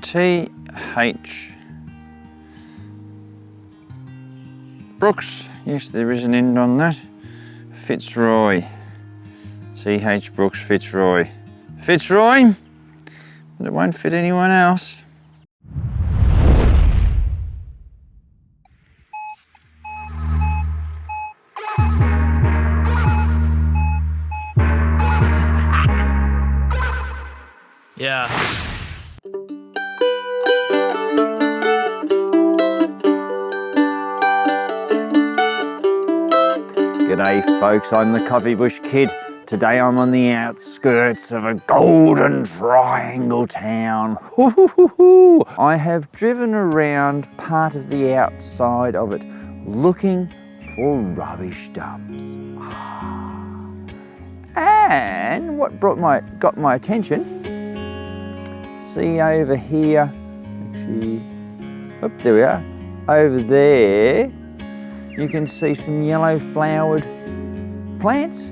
T.H. Brooks. Yes, there is an end on that. Fitzroy. C.H. Brooks Fitzroy. Fitzroy, but it won't fit anyone else. Yeah. G'day folks, I'm the Coffee Bush Kid. Today I'm on the outskirts of a golden triangle town. I have driven around part of the outside of it looking for rubbish dumps. And what got my attention, see over here, actually, oh, there we are, over there, you can see some yellow flowered plants.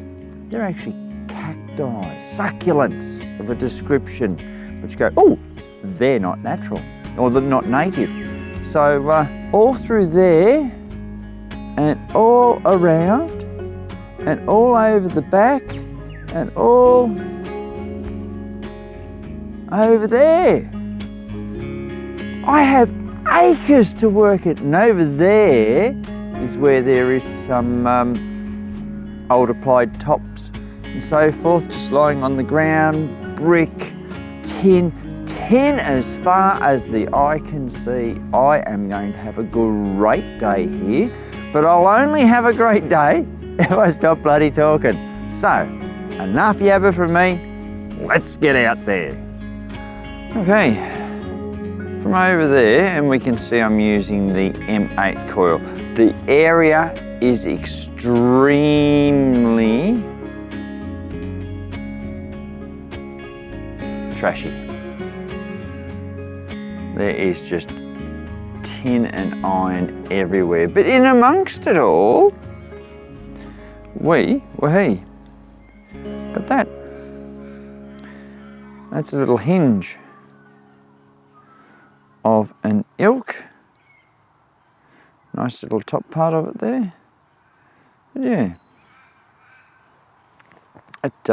They're actually cacti, succulents of a description, which go, oh, they're not natural, or they're not native. So all through there, and all around, and all over the back, and all over there. I have acres to work it, and over there is where there is some old applied tops and so forth, just lying on the ground, brick, tin as far as the eye can see. I am going to have a great day here, but I'll only have a great day if I stop bloody talking. So, enough yabber from me, let's get out there. Okay, from over there, and we can see I'm using the M8 coil. The area is extremely trashy. There is just tin and iron everywhere. But in amongst it all, got that. That's a little hinge of an ilk. Nice little top part of it there. But yeah, it's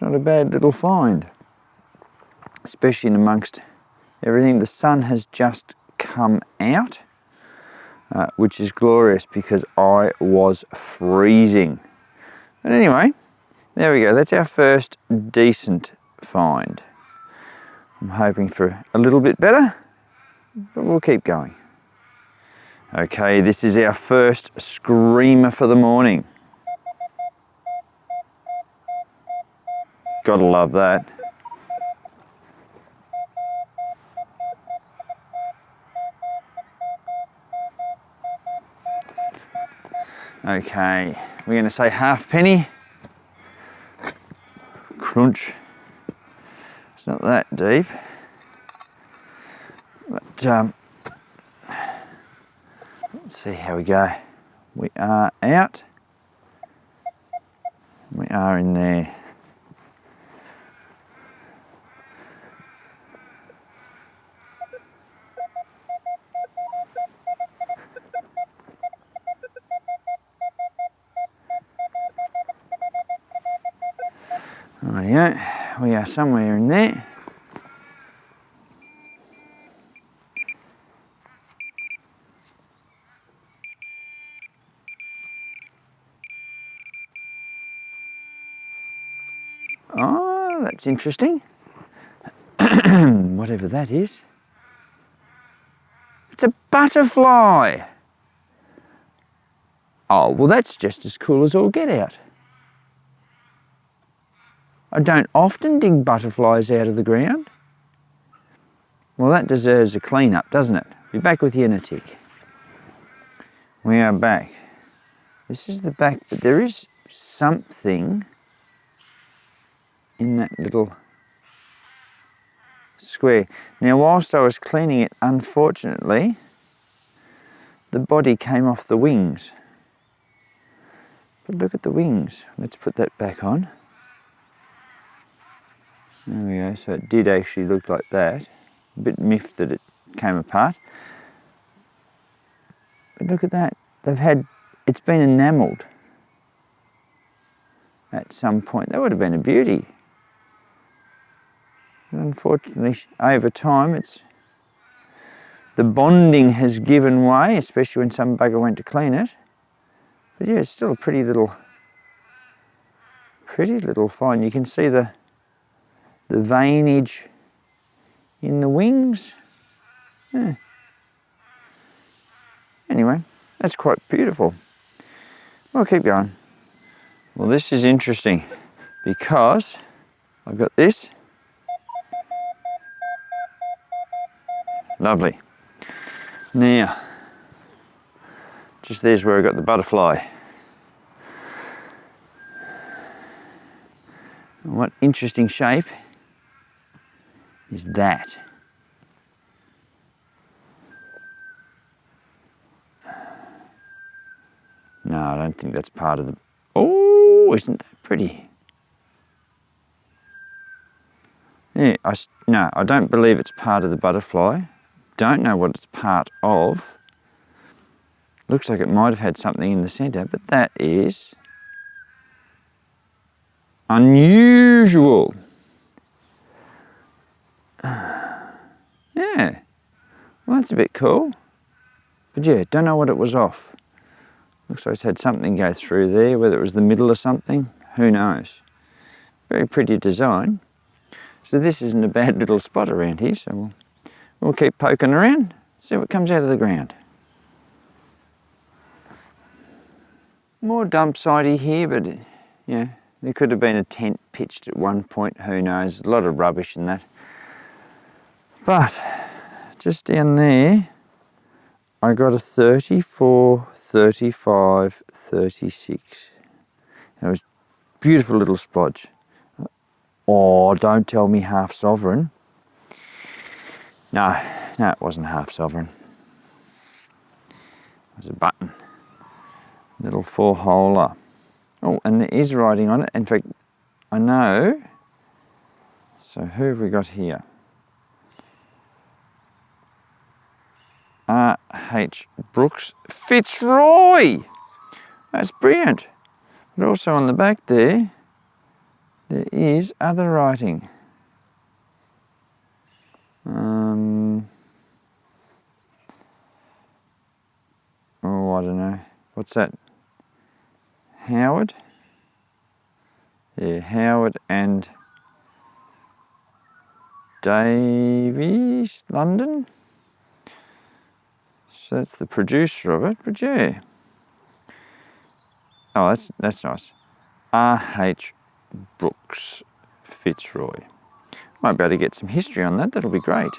not a bad little find, especially in amongst everything. The sun has just come out, which is glorious because I was freezing. But anyway, there we go. That's our first decent find. I'm hoping for a little bit better, but we'll keep going. Okay, this is our first screamer for the morning. Gotta love that. Okay, we're gonna say halfpenny. Crunch. It's not that deep, but let's see how we go. We are out. We are in there. Rightio, we are somewhere in there. Oh, that's interesting. Whatever that is. It's a butterfly. Oh, well, that's just as cool as all get out. I don't often dig butterflies out of the ground. Well, that deserves a clean up, doesn't it? Be back with you in a tick. We are back. This is the back, but there is something in that little square. Now, whilst I was cleaning it, unfortunately, the body came off the wings. But look at the wings. Let's put that back on. There we go. So it did actually look like that. a bit miffed that it came apart. But look at that. It's been enamelled at some point. That would have been a beauty. And unfortunately, over time, the bonding has given way, especially when some bugger went to clean it. But yeah, it's still a pretty little find. You can see the veinage in the wings. Yeah. Anyway, that's quite beautiful. We'll keep going. Well, this is interesting because I've got this. Lovely. Now, just there's where I got the butterfly. And what interesting shape is that? No, I don't think that's part of the... Oh, isn't that pretty? Yeah, no, I don't believe it's part of the butterfly. Don't know what it's part of. Looks like it might have had something in the centre, but that is unusual. Yeah, well, that's a bit cool. But yeah, don't know what it was off. Looks like it's had something go through there, whether it was the middle or something, who knows. Very pretty design. So this isn't a bad little spot around here, so we'll keep poking around, see what comes out of the ground. More dump sidey here, but yeah, there could have been a tent pitched at one point, who knows, a lot of rubbish in that. But just down there, I got a 34, 35, 36. It was a beautiful little splodge. Oh, don't tell me half sovereign. No, it wasn't half sovereign. It was a button. Little 4-holer. Oh, and there is writing on it. In fact, I know. So who have we got here? R.H. Brooks Fitzroy. That's brilliant. But also on the back there is other writing. Oh, I don't know. What's that? Howard? Yeah, Howard and Davies, London. So that's the producer of it, but yeah. Oh, that's nice. R.H. Brooks Fitzroy. Might be able to get some history on that, that'll be great.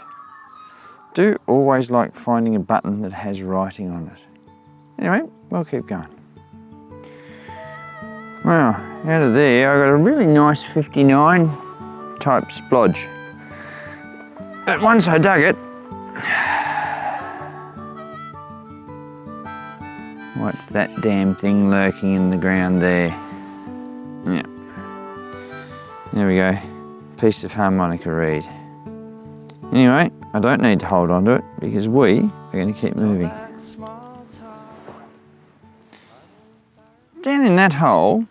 Do always like finding a button that has writing on it. Anyway, we'll keep going. Well, out of there, I got a really nice 59 type splodge. But once I dug it, what's that damn thing lurking in the ground there? Yeah. There we go. Piece of harmonica reed. Anyway, I don't need to hold on to it because we are going to keep moving. Down in that hole,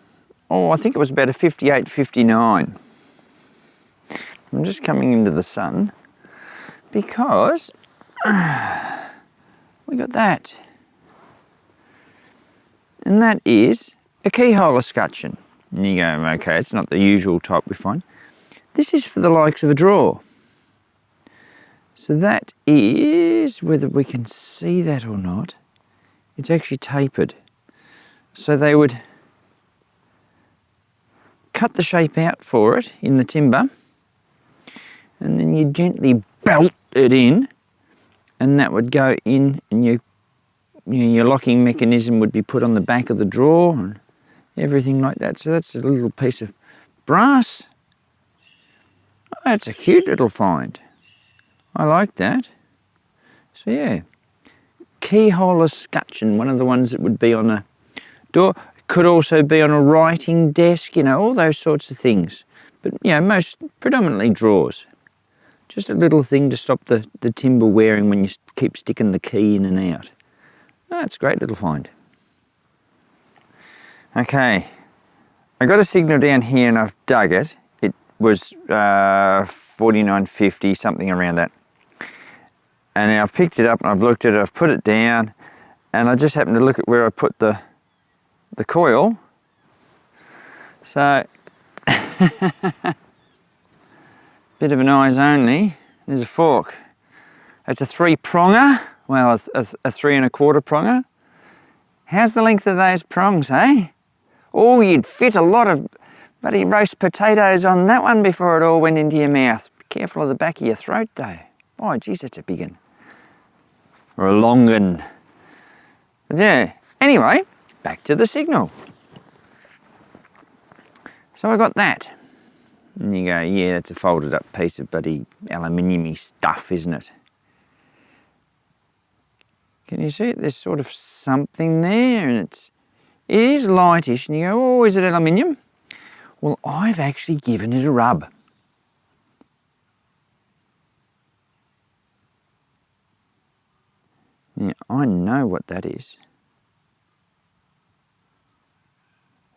I think it was about a 58, 59. I'm just coming into the sun because we got that. And that is a keyhole escutcheon. And you go, okay, it's not the usual type we find. This is for the likes of a drawer. So that is, whether we can see that or not, it's actually tapered. So they would cut the shape out for it in the timber, and then you gently belt it in, and that would go in, and your locking mechanism would be put on the back of the drawer and everything like that. So that's a little piece of brass. Oh, that's a cute little find. I like that. So yeah, keyhole escutcheon, one of the ones that would be on a door. Could also be on a writing desk, all those sorts of things. But, most predominantly drawers. Just a little thing to stop the timber wearing when you keep sticking the key in and out. That's a great little find. Okay, I got a signal down here and I've dug it. It was 49.50, something around that. And now I've picked it up and I've looked at it, I've put it down, and I just happened to look at where I put the coil. So, bit of an eyes only. There's a fork. It's a 3-pronger. Well, a 3 1/4 pronger. How's the length of those prongs, eh? Oh, you'd fit a lot of bloody roast potatoes on that one before it all went into your mouth. Be careful of the back of your throat, though. Oh, geez, that's a big one. Or a long one. But yeah, anyway, back to the signal. So I got that. And you go, yeah, that's a folded up piece of bloody aluminium-y stuff, isn't it? Can you see it? There's sort of something there, and it is lightish, and you go, oh, is it aluminium? Well, I've actually given it a rub. Now, I know what that is.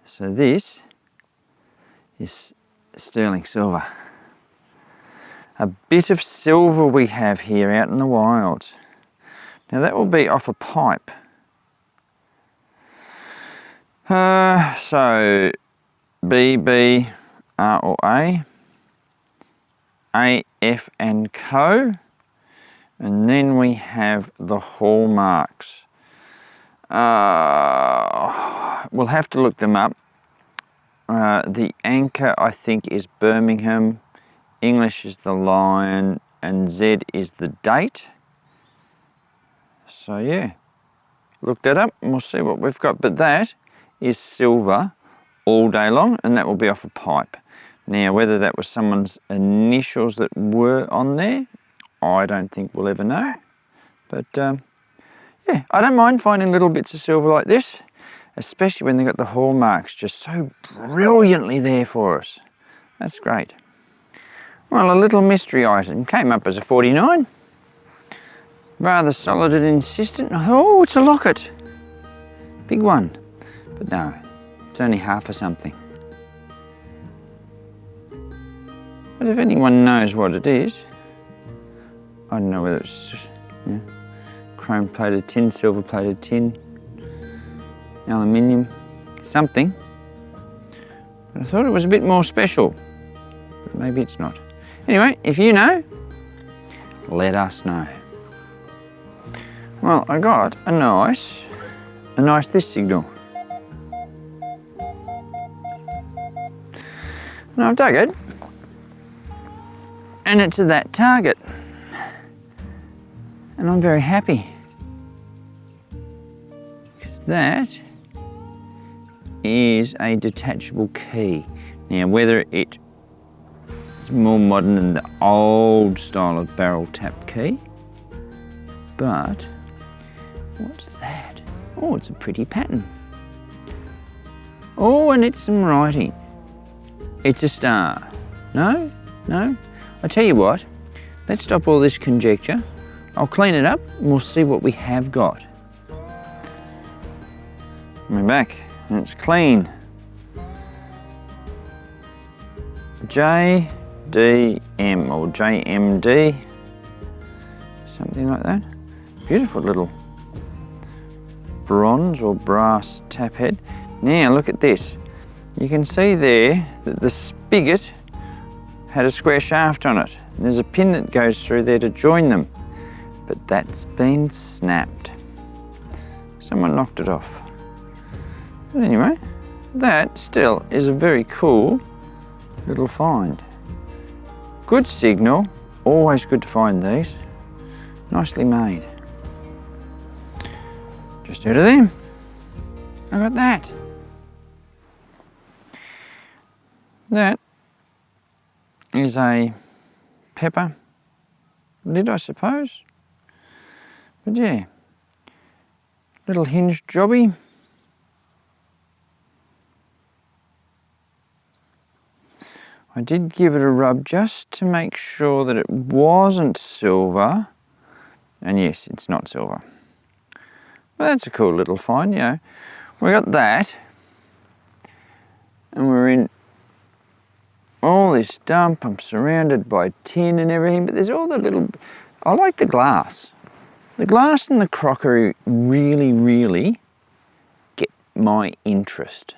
So this is sterling silver. A bit of silver we have here out in the wild. Now that will be off a pipe. So B, B, R or A, F and Co. And then we have the hallmarks. We'll have to look them up. The anchor, I think, is Birmingham, English is the lion, and Z is the date. So yeah, look that up and we'll see what we've got. But that is silver all day long, and that will be off a pipe. Now, whether that was someone's initials that were on there, I don't think we'll ever know. But yeah, I don't mind finding little bits of silver like this, especially when they've got the hallmarks just so brilliantly there for us. That's great. Well, a little mystery item came up as a 49. Rather solid and insistent. Oh, it's a locket. Big one. But no, it's only half of something. But if anyone knows what it is, I don't know whether it's chrome plated tin, silver plated tin, aluminium, something. But I thought it was a bit more special, but maybe it's not. Anyway, if you know, let us know. Well, I got a nice this signal. And I've dug it, and it's that target. And I'm very happy, because that is a detachable key. Now, whether it is more modern than the old style of barrel tap key, but what's that? Oh, it's a pretty pattern. Oh, and it's some writing. It's a star. No? No? I tell you what, let's stop all this conjecture. I'll clean it up and we'll see what we have got. We're back and it's clean. JDM or JMD, something like that. Beautiful little bronze or brass tap head. Now look at this. You can see there that the spigot had a square shaft on it. And there's a pin that goes through there to join them. But that's been snapped. Someone knocked it off. But anyway, that still is a very cool little find. Good signal, always good to find these. Nicely made. Just out of there, I got that. That is a pepper lid, I suppose. But yeah, little hinged jobby. I did give it a rub just to make sure that it wasn't silver. And yes, it's not silver. Well, that's a cool little find, you know. We got that. And we're in all this dump. I'm surrounded by tin and everything, but there's all the little... I like the glass. The glass and the crockery really, really get my interest.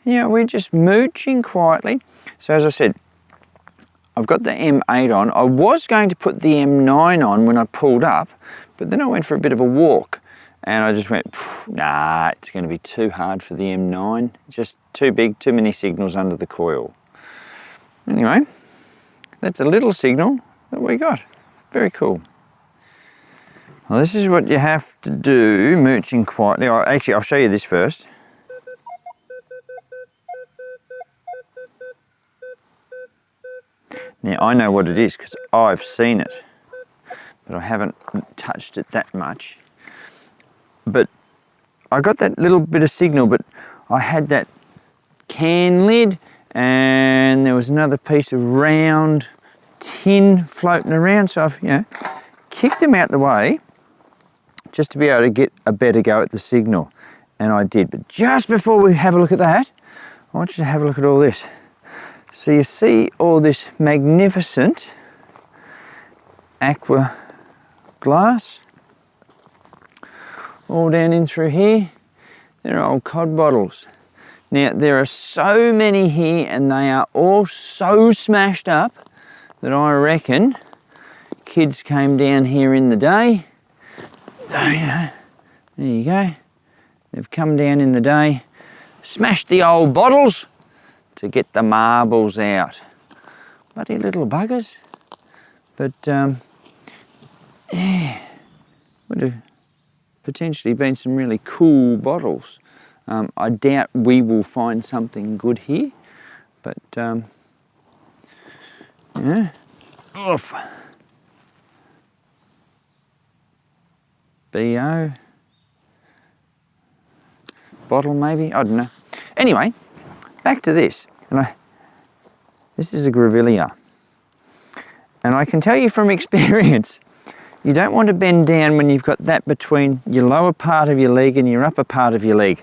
You know, we're just mooching quietly. So as I said, I've got the M8 on. I was going to put the M9 on when I pulled up, but then I went for a bit of a walk and I just went, nah, it's going to be too hard for the M9. Just too big, too many signals under the coil. Anyway, that's a little signal that we got. Very cool. Well, this is what you have to do, mooching quietly. Actually, I'll show you this first. Now, I know what it is because I've seen it, but I haven't touched it that much. But I got that little bit of signal, but I had that can lid and there was another piece of round tin floating around, so I've, you know, kicked them out the way just to be able to get a better go at the signal, and I did. But just before we have a look at that, I want you to have a look at all this. So you see all this magnificent aqua glass all down in through here. They're old cod bottles. Now there are so many here and they are all so smashed up that I reckon kids came down here in the day. So, you know, there you go. They've come down in the day, smashed the old bottles to get the marbles out. Bloody little buggers. But yeah, would have potentially been some really cool bottles. I doubt we will find something good here, but yeah. Oof. BO bottle maybe, I don't know. Anyway, back to this. And this is a grevillea. And I can tell you from experience, you don't want to bend down when you've got that between your lower part of your leg and your upper part of your leg,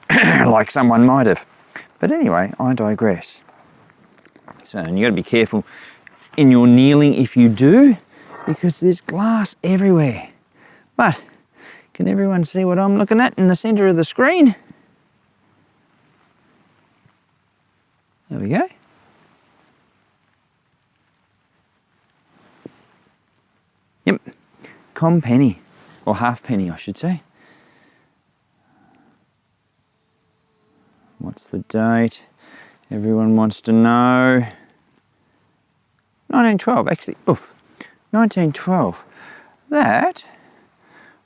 like someone might have. But anyway, I digress. So, and you've got to be careful in your kneeling if you do, because there's glass everywhere. But can everyone see what I'm looking at in the centre of the screen? There we go. Yep, com penny, or half penny I should say. What's the date? Everyone wants to know. 1912, actually, oof, 1912. That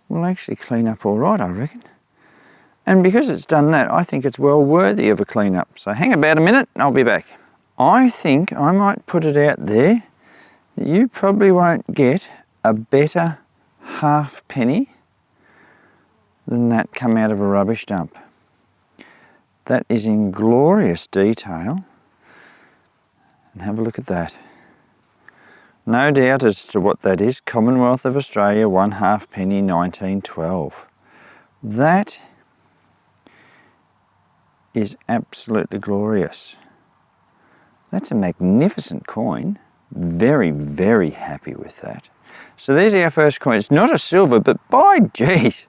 will actually clean up all right, I reckon. And because it's done that, I think it's well worthy of a clean up. So hang about a minute and I'll be back. I think I might put it out there that you probably won't get a better half penny than that come out of a rubbish dump. That is in glorious detail. And have a look at that. No doubt as to what that is. Commonwealth of Australia, 1 half penny, 1912. That is absolutely glorious. That's a magnificent coin. Very, very happy with that. So there's our first coin. It's not a silver, but by geez,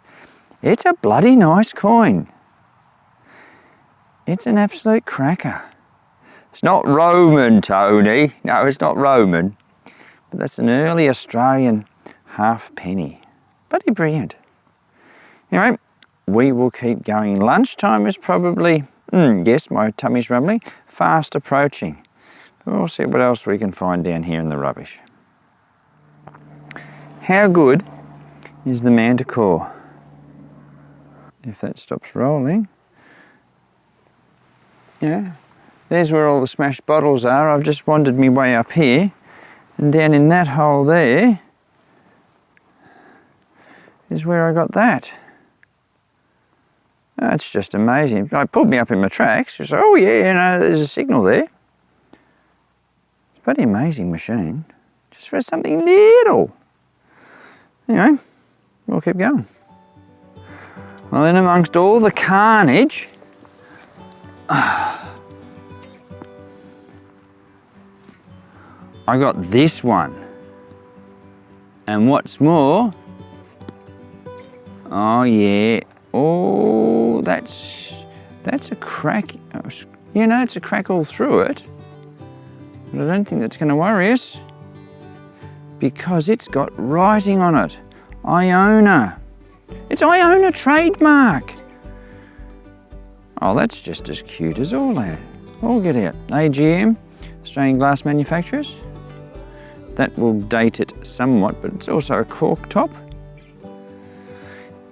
it's a bloody nice coin. It's an absolute cracker. It's not Roman, Tony. No, it's not Roman. But that's an early Australian half penny. Bloody brilliant. Anyway, we will keep going. Lunchtime is probably, yes, my tummy's rumbling, fast approaching. But we'll see what else we can find down here in the rubbish. How good is the Manticore? If that stops rolling. Yeah, there's where all the smashed bottles are. I've just wandered me way up here, and down in that hole there is where I got that. That's just amazing. It pulled me up in my tracks. Just, oh yeah, you know, there's a signal there. a pretty amazing machine, just for something little. Anyway, we'll keep going. Well, then amongst all the carnage, I got this one. And what's more, oh yeah, oh, that's a crack. You know, it's a crack all through it. But I don't think that's going to worry us, because it's got writing on it. Iona. It's Iona trademark. Oh, that's just as cute as all that. Oh, get out. AGM, Australian Glass Manufacturers. That will date it somewhat, but it's also a cork top.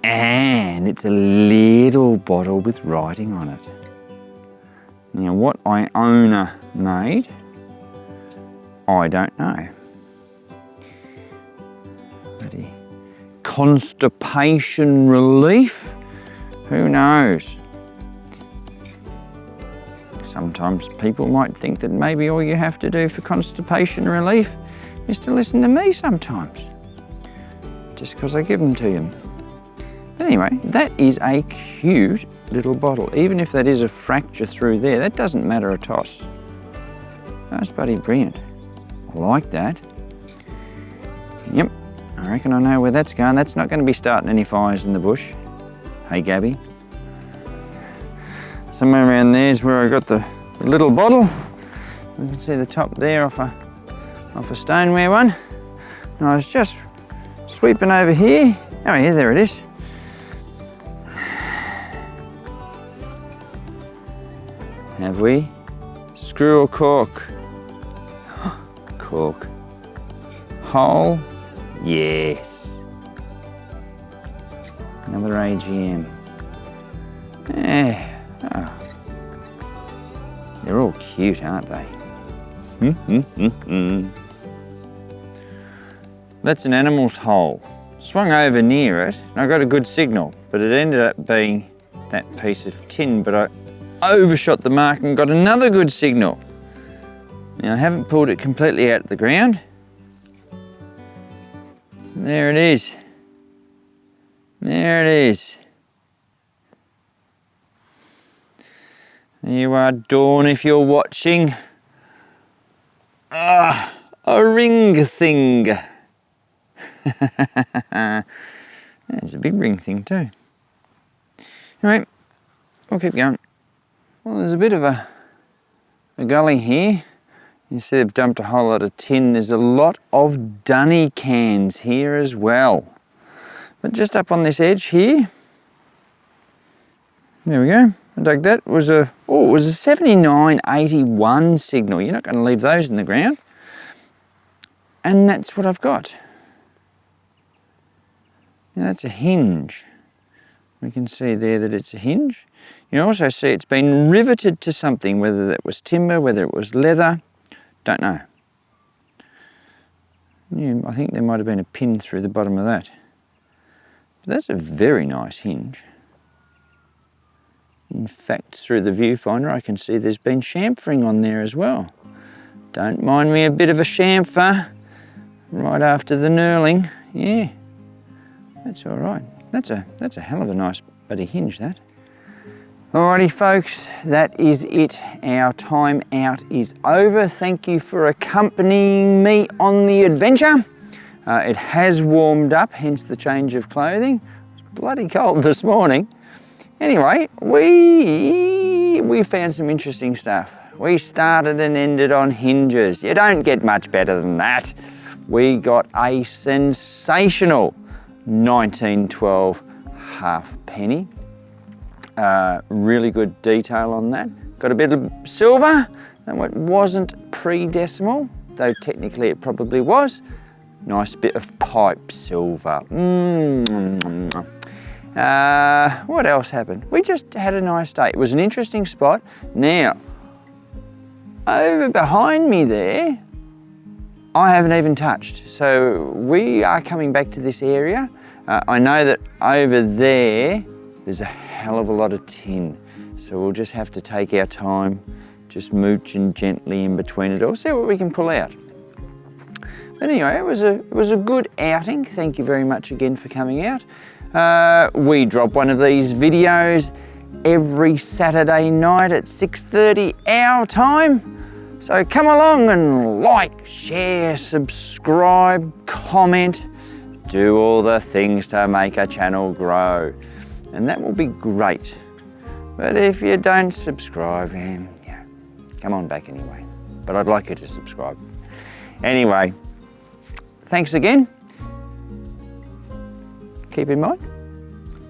And it's a little bottle with writing on it. Now, what Iona made, I don't know. Bloody constipation relief? Who knows? Sometimes people might think that maybe all you have to do for constipation relief is to listen to me sometimes, just because I give them to you. But anyway, that is a cute little bottle. Even if that is a fracture through there, that doesn't matter a toss. That's bloody brilliant. I like that. Yep, I reckon I know where that's going. That's not going to be starting any fires in the bush. Hey, Gabby. Somewhere around there's where I got the little bottle. You can see the top there off a stoneware one. And I was just sweeping over here. Oh yeah, there it is. Have we? Screw or cork? Cork. Hole? Yes. Another AGM. Yeah. Oh. They're all cute, aren't they? That's an animal's hole. Swung over near it, and I got a good signal, but it ended up being that piece of tin, but I overshot the mark and got another good signal. Now, I haven't pulled it completely out of the ground. There it is. There it is. There you are, Dawn, if you're watching. Ah, a ring thing. There's a big ring thing too. Anyway, we'll keep going. Well, there's a bit of a gully here. You see they've dumped a whole lot of tin. There's a lot of dunny cans here as well. But just up on this edge here, there we go. I dug that. It was a 7981 signal. You're not going to leave those in the ground. And that's what I've got. Now that's a hinge. We can see there that it's a hinge. You can also see it's been riveted to something, whether that was timber, whether it was leather, don't know. Yeah, I think there might have been a pin through the bottom of that. But that's a very nice hinge. In fact, through the viewfinder I can see there's been chamfering on there as well. Don't mind me a bit of a chamfer right after the knurling. Yeah, that's all right. That's a hell of a nice bloody hinge, that. Alrighty folks, that is it. Our time out is over. Thank you for accompanying me on the adventure. It has warmed up, hence the change of clothing. It was bloody cold this morning. Anyway, we found some interesting stuff. We started and ended on hinges. You don't get much better than that. We got a sensational 1912 halfpenny. Really good detail on that. Got a bit of silver, and it wasn't pre-decimal, though technically it probably was. Nice bit of pipe silver. What else happened? We just had a nice day. It was an interesting spot. Now, over behind me there, I haven't even touched. So we are coming back to this area. I know that over there's a hell of a lot of tin. So we'll just have to take our time just mooching gently in between it all, see what we can pull out. But anyway, it was a good outing. Thank you very much again for coming out. We drop one of these videos every Saturday night at 6:30 our time. So come along and like, share, subscribe, comment, do all the things to make our channel grow. And that will be great. But if you don't subscribe, yeah, come on back anyway. But I'd like you to subscribe. Anyway, thanks again. Keep in mind,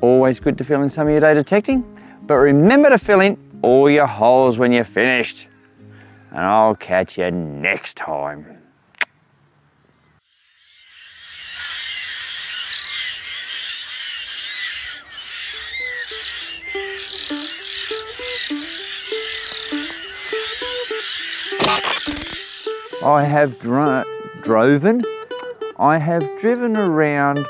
always good to fill in some of your day detecting, but remember to fill in all your holes when you're finished. And I'll catch you next time. I have driven around